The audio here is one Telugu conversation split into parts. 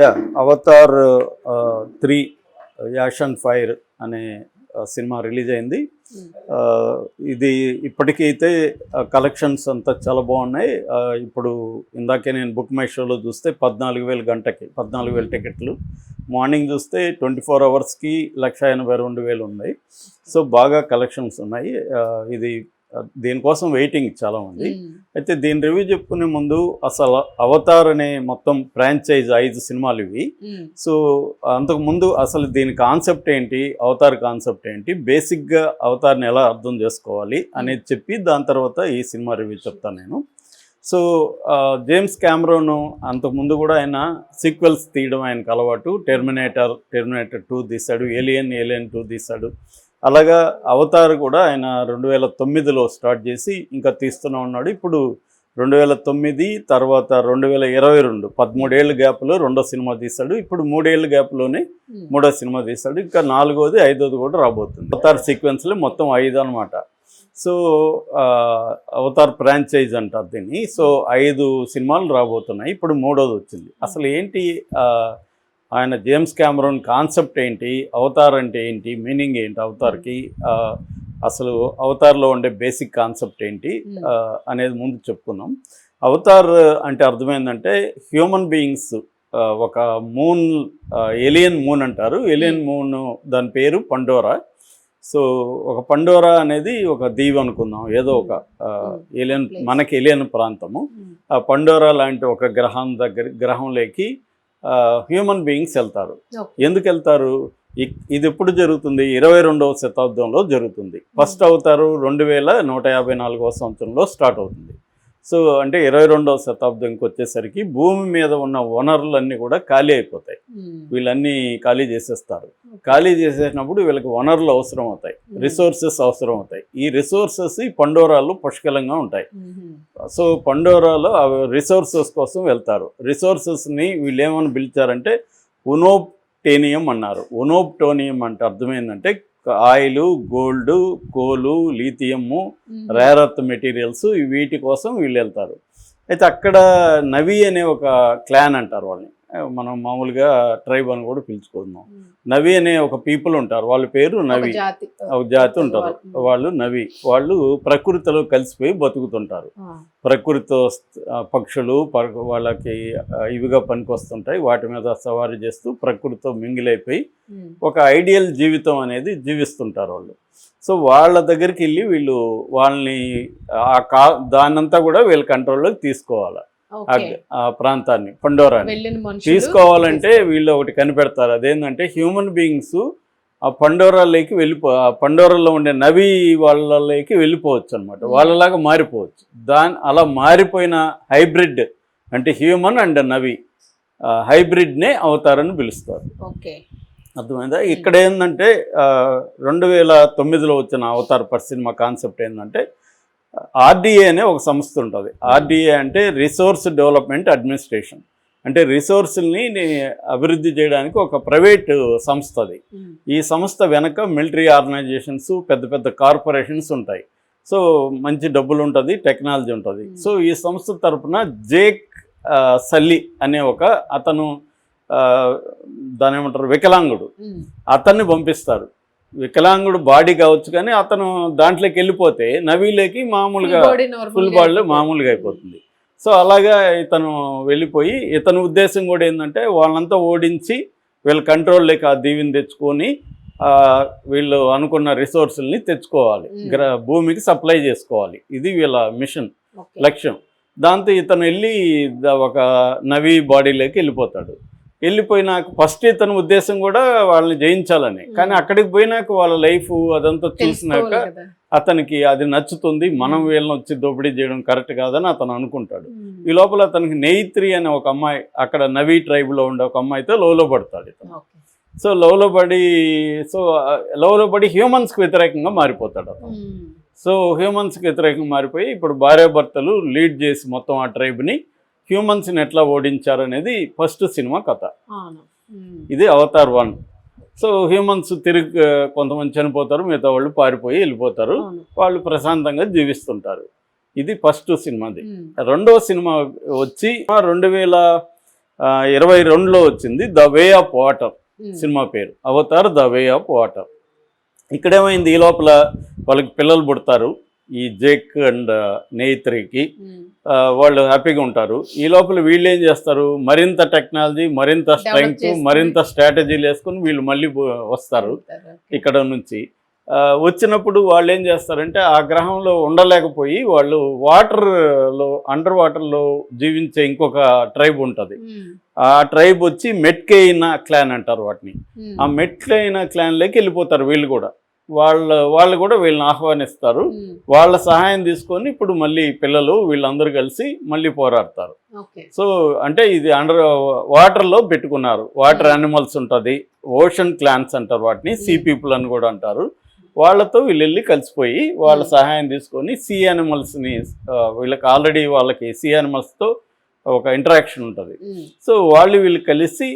యా అవతార్ 3 యాషన్ ఫైర్ అనే సినిమా రిలీజ్ అయింది. ఇది ఇప్పటికైతే కలెక్షన్స్ అంతా చాలా బాగున్నాయి. ఇప్పుడు ఇందాకే నేను బుక్ మై షోలో చూస్తే 14,000 గంటకి 14,000 టికెట్లు. మార్నింగ్ చూస్తే 24 అవర్స్కి 182,000 ఉన్నాయి. సో బాగా కలెక్షన్స్ ఉన్నాయి. ఇది దీనికోసం వెయిటింగ్ చాలామంది. అయితే దీని రివ్యూ చెప్పుకునే ముందు అసలు అవతార్ అనే మొత్తం ఫ్రాంచైజ్ 5 సినిమాలు ఇవి. సో అంతకుముందు అసలు దీని కాన్సెప్ట్ ఏంటి, అవతార్ కాన్సెప్ట్ ఏంటి, బేసిక్గా అవతార్ని ఎలా అర్థం చేసుకోవాలి అనేది చెప్పి దాని తర్వాత ఈ సినిమా రివ్యూ చెప్తాను నేను. సో జేమ్స్ క్యామరూన్ అంతకుముందు కూడా ఆయన సీక్వెల్స్ తీయడం ఆయనకు అలవాటు. టెర్మినేటర్ 2 తీశాడు, ఏలియన్ 2 తీశాడు. అలాగా అవతార్ కూడా ఆయన 2009లో స్టార్ట్ చేసి ఇంకా తీస్తూనే ఉన్నాడు. ఇప్పుడు 2009 తర్వాత 2022 13 ఏళ్ళ గ్యాప్లో రెండో సినిమా తీశాడు. ఇప్పుడు 3 ఏళ్ళ గ్యాప్లోనే మూడో సినిమా తీశాడు. ఇంకా 4వది 5వది కూడా రాబోతుంది. అవతార్ సీక్వెన్స్లో మొత్తం 5 అనమాట. సో అవతార్ ఫ్రాంచైజ్ అంటారు దీన్ని. సో 5 సినిమాలు రాబోతున్నాయి. ఇప్పుడు 3వది వచ్చింది. అసలు ఏంటి ఆయన జేమ్స్ క్యామరూన్ కాన్సెప్ట్ ఏంటి, అవతార్ అంటే ఏంటి, మీనింగ్ ఏంటి అవతార్కి, అసలు అవతార్లో ఉండే బేసిక్ కాన్సెప్ట్ ఏంటి అనేది ముందు చెప్పుకుందాం. అవతార్ అంటే అర్థమైందంటే హ్యూమన్ బీయింగ్స్ ఒక మూన్, ఏలియన్ మూన్ అంటారు. ఏలియన్ మూన్ దాని పేరు పండోరా. సో ఒక పండోరా అనేది ఒక దీవి అనుకుందాం, ఏదో ఒక ఏలియన్, మనకి ఏలియన్ ప్రాంతము. ఆ పండోరా లాంటి ఒక గ్రహంలోకి హ్యూమన్ బీయింగ్స్ వెళ్తారు. ఎందుకు వెళ్తారు? ఇది ఎప్పుడు జరుగుతుంది? 22వ శతాబ్దంలో జరుగుతుంది. ఫస్ట్ అవతారు 2154వ సంవత్సరంలో స్టార్ట్ అవుతుంది. సో అంటే 22వ శతాబ్దంకి వచ్చేసరికి భూమి మీద ఉన్న వనరులన్నీ కూడా ఖాళీ అయిపోతాయి. వీళ్ళన్నీ ఖాళీ చేసేస్తారు. ఖాళీ చేసేసినప్పుడు వీళ్ళకి వనరులు అవసరం అవుతాయి, రిసోర్సెస్ అవసరం అవుతాయి. ఈ రిసోర్సెస్ ఈ పండోరాలు పుష్కలంగా ఉంటాయి. సో పండోరాలో రిసోర్సెస్ కోసం వెళ్తారు. రిసోర్సెస్ని వీళ్ళు ఏమని పిలిచారంటే ఉనోప్టోనియం అన్నారు. ఉనోప్టోనియం అంటే అర్థమైందంటే ఆయిల్, గోల్డ్, కోలు, లీథియము, రేర్ ఎర్త్ మెటీరియల్స్, వీటి కోసం వీళ్ళు వెళ్తారు. అయితే అక్కడ నవి అనే ఒక క్లాన్ అంటారు వాళ్ళని. మనం మామూలుగా ట్రైబ్ అని కూడా పిలుచుకుందాం. నవి అనే ఒక పీపుల్ ఉంటారు. వాళ్ళ పేరు నవి, ఒక జాతి ఉంటారు. వాళ్ళు నవి. వాళ్ళు ప్రకృతిలో కలిసిపోయి బతుకుతుంటారు. ప్రకృతితో పక్షులు వాళ్ళకి ఇవిగా పనికొస్తుంటాయి. వాటి మీద సవారీ చేస్తూ ప్రకృతితో మింగిలైపోయి ఒక ఐడియల్ జీవితం అనేది జీవిస్తుంటారు వాళ్ళు. సో వాళ్ళ దగ్గరికి వెళ్ళి వీళ్ళు వాళ్ళని దాన్నంతా కూడా వీళ్ళ కంట్రోల్లోకి తీసుకోవాలి. ఆ ప్రాంతాన్ని, పండోరాని తీసుకోవాలంటే వీళ్ళు ఒకటి కనిపెడతారు. అదేంటంటే హ్యూమన్ బీయింగ్స్ ఆ పండోరాలోకి పండోరాలో ఉండే నవి వాళ్ళలోకి వెళ్ళిపోవచ్చు అనమాట. వాళ్ళలాగా మారిపోవచ్చు. అలా మారిపోయిన హైబ్రిడ్ అంటే హ్యూమన్ అండ్ నవి హైబ్రిడ్నే అవతారని పిలుస్తారు. అర్థమైందా? ఇక్కడ ఏంటంటే 2009లో వచ్చిన అవతార్ సినిమా కాన్సెప్ట్ ఏంటంటే ఆర్డీఏ అనే ఒక సంస్థ ఉంటుంది. ఆర్డీఏ అంటే రిసోర్స్ డెవలప్మెంట్ అడ్మినిస్ట్రేషన్. అంటే రిసోర్సుల్ని అభివృద్ధి చేయడానికి ఒక ప్రైవేట్ సంస్థ అది. ఈ సంస్థ వెనక మిలిటరీ ఆర్గనైజేషన్స్, పెద్ద పెద్ద కార్పొరేషన్స్ ఉంటాయి. సో మంచి డబ్బులు ఉంటుంది, టెక్నాలజీ ఉంటుంది. సో ఈ సంస్థ తరఫున జేక్ సల్లీ అనే ఒక అతను, దాని ఏమంటారు, వికలాంగుడు, అతన్ని పంపిస్తారు. వికలాంగుడు బాడీ కావచ్చు, కానీ అతను దాంట్లోకి వెళ్ళిపోతే నవీలోకి మామూలుగా ఫుల్ బాడీలో మామూలుగా అయిపోతుంది. సో అలాగా ఇతను వెళ్ళిపోయి, ఇతని ఉద్దేశం కూడా ఏంటంటే వాళ్ళంతా ఓడించి వీళ్ళ కంట్రోల్లోకి ఆ దీవిని తెచ్చుకొని వీళ్ళు అనుకున్న రిసోర్సుల్ని తెచ్చుకోవాలి, భూమికి సప్లై చేసుకోవాలి. ఇది వీళ్ళ మిషన్, లక్ష్యం. దాంతో ఇతను వెళ్ళి ఒక నవీ బాడీలోకి వెళ్ళిపోతాడు. వెళ్ళిపోయినాక ఫస్ట్ ఇతని ఉద్దేశం కూడా వాళ్ళని జయించాలని, కానీ అక్కడికి పోయినాక వాళ్ళ లైఫ్ అదంతా చూసినాక అతనికి అది నచ్చుతుంది. మనం వీళ్ళని వచ్చి దోపిడీ చేయడం కరెక్ట్ కాదని అతను అనుకుంటాడు. ఈ లోపల అతనికి నెయిత్రి అనే ఒక అమ్మాయి, అక్కడ నవీ ట్రైబ్లో ఉండే ఒక అమ్మాయితో లవ్లో పడతాడు ఇతను. సో లవ్లో పడి హ్యూమన్స్కి వ్యతిరేకంగా మారిపోతాడు అతను. సో హ్యూమన్స్కి వ్యతిరేకంగా మారిపోయి ఇప్పుడు భార్యాభర్తలు లీడ్ చేసి మొత్తం ఆ ట్రైబ్ని, హ్యూమన్స్ని ఎట్లా ఓడించారనేది ఫస్ట్ సినిమా కథ. ఇది అవతార్ 1. సో హ్యూమన్స్ తిరిగి కొంతమంది చనిపోతారు, మిగతా వాళ్ళు పారిపోయి వెళ్ళిపోతారు. వాళ్ళు ప్రశాంతంగా జీవిస్తుంటారు. ఇది ఫస్ట్ సినిమాది. రెండవ సినిమా వచ్చి 22లో వచ్చింది the way of water cinema పేరు, Avatar the way of water. ఇక్కడేమైంది, ఈ లోపల వాళ్ళకి పిల్లలు పుడతారు, ఈ జేక్ అండ్ నేత్రికి. వాళ్ళు హ్యాపీగా ఉంటారు. ఈ లోపల వీళ్ళు ఏం చేస్తారు, మరింత టెక్నాలజీ, మరింత స్ట్రెంగ్త్, మరింత స్ట్రాటజీలు వేసుకుని వీళ్ళు మళ్ళీ వస్తారు ఇక్కడ నుంచి. వచ్చినప్పుడు వాళ్ళు ఏం చేస్తారంటే ఆ గ్రహంలో ఉండలేకపోయి వాళ్ళు వాటర్లో, అండర్ వాటర్లో జీవించే ఇంకొక ట్రైబ్ ఉంటుంది. ఆ ట్రైబ్ వచ్చి మెట్కెయినా క్లాన్ అంటారు వాటిని. ఆ మెట్కెయినా క్లాన్లోకి వెళ్ళిపోతారు వీళ్ళు కూడా. వాళ్ళు కూడా వీళ్ళని ఆహ్వానిస్తారు. వాళ్ళ సహాయం తీసుకొని ఇప్పుడు మళ్ళీ పిల్లలు వీళ్ళందరూ కలిసి మళ్ళీ పోరాడతారు. సో అంటే ఇది అండర్ వాటర్లో పెట్టుకున్నారు. వాటర్ యానిమల్స్ ఉంటుంది, ఓషన్ క్లాన్స్ అంటారు వాటిని, సీ పీపుల్ అని కూడా అంటారు. వాళ్ళతో వీళ్ళు వెళ్ళి కలిసిపోయి వాళ్ళ సహాయం తీసుకొని సీ యానిమల్స్ని, వీళ్ళకి ఆల్రెడీ వాళ్ళకి సీ యానిమల్స్తో ఒక ఇంటరాక్షన్ ఉంటుంది. సో వీళ్ళు కలిసి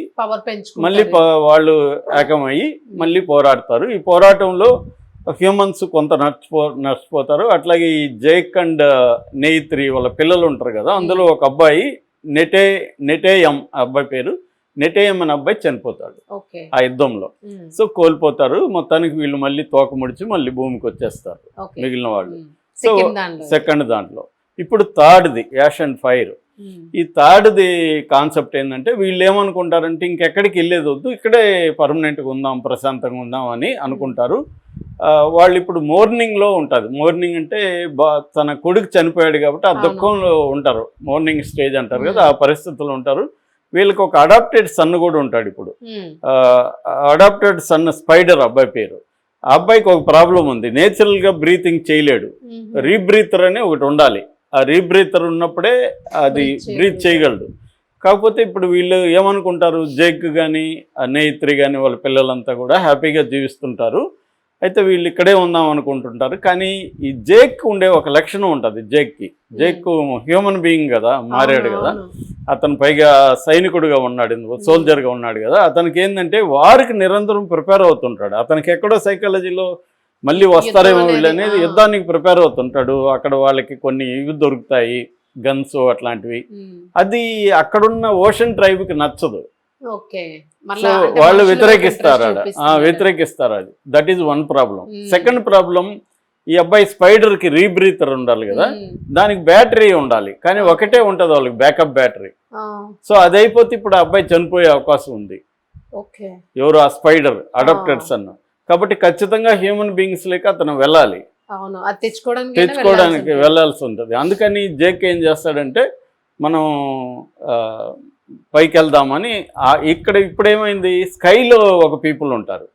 మళ్ళీ వాళ్ళు ఏకమయ్యి మళ్ళీ పోరాడతారు. ఈ పోరాటంలో హ్యూమన్స్ కొంత నష్టపోతారు. అట్లాగే ఈ జేక్ అండ్ నేత్రి వాళ్ళ పిల్లలు ఉంటారు కదా, అందులో ఒక అబ్బాయి నెటేయం, అబ్బాయి పేరు నెటేయం అనే అబ్బాయి చనిపోతాడు ఆ యుద్ధంలో. సో కోల్పోతారు. మొత్తానికి వీళ్ళు మళ్ళీ తోక ముడిచి మళ్ళీ భూమికి వచ్చేస్తారు మిగిలిన వాళ్ళు. సో సెకండ్ దాంట్లో ఇప్పుడు థర్డ్ది యాష్ అండ్ ఫైర్. ఈ థర్డ్ది కాన్సెప్ట్ ఏంటంటే వీళ్ళు ఏమనుకుంటారంటే ఇంకెక్కడికి వెళ్ళేది వద్దు, ఇక్కడే పర్మనెంట్గా ఉందాం, ప్రశాంతంగా ఉందాం అని అనుకుంటారు. వాళ్ళు ఇప్పుడు మోర్నింగ్లో ఉంటుంది. మార్నింగ్ అంటే తన కొడుకు చనిపోయాడు కాబట్టి ఆ దుఃఖంలో ఉంటారు, మార్నింగ్ స్టేజ్ అంటారు కదా, ఆ పరిస్థితుల్లో ఉంటారు. వీళ్ళకి ఒక అడాప్టెడ్ సన్ కూడా ఉంటాడు ఇప్పుడు. అడాప్టెడ్ సన్ స్పైడర్ అబ్బాయి పేరు. ఆ అబ్బాయికి ఒక ప్రాబ్లం ఉంది, నేచురల్గా బ్రీతింగ్ చేయలేడు. రీబ్రీతర్ అనే ఒకటి ఉండాలి. ఆ రీబ్రీతర్ ఉన్నప్పుడే అది బ్రీత్ చేయగలడు. కాకపోతే ఇప్పుడు వీళ్ళు ఏమనుకుంటారు, జేక్ కానీ నేత్రి కానీ వాళ్ళ పిల్లలంతా కూడా హ్యాపీగా జీవిస్తుంటారు. అయితే వీళ్ళు ఇక్కడే ఉందాం అనుకుంటుంటారు. కానీ ఈ జేక్ ఉండే ఒక లక్షణం ఉంటుంది జేక్కి. జేక్ హ్యూమన్ బీయింగ్ కదా, మారాడు కదా, అతను పైగా సైనికుడిగా ఉన్నాడు, సోల్జర్గా ఉన్నాడు కదా. అతనికి ఏంటంటే వారికి నిరంతరం ప్రిపేర్ అవుతుంటాడు. అతనికి ఎక్కడో సైకాలజీలో మళ్ళీ వస్తారేమో వీళ్ళు అనేది యుద్ధానికి ప్రిపేర్ అవుతుంటాడు. అక్కడ వాళ్ళకి కొన్ని ఇవి దొరుకుతాయి, గన్స్ అట్లాంటివి. అది అక్కడున్న ఓషన్ ట్రైబ్కి నచ్చదు. సో వాళ్ళు వ్యతిరేకిస్తారు అది. That is one problem. Second problem, ఈ అబ్బాయి స్పైడర్కి రీబ్రీతర్ ఉండాలి కదా, దానికి బ్యాటరీ ఉండాలి. కానీ ఒకటే ఉంటుంది వాళ్ళకి, బ్యాకప్ బ్యాటరీ. సో అది అయిపోతే ఇప్పుడు ఆ అబ్బాయి చనిపోయే అవకాశం ఉంది. ఎవరు, ఆ స్పైడర్ అడాప్టెడ్ సన్. కాబట్టి ఖచ్చితంగా హ్యూమన్ బీయింగ్స్ లేక అతను వెళ్ళాలి, తెచ్చుకోవడానికి వెళ్ళాల్సి ఉంటుంది. అందుకని జేక్ ఏం చేస్తాడంటే మనం పైకి వెళ్దామని. ఇప్పుడేమైంది, స్కైలో ఒక పీపుల్ ఉంటారు.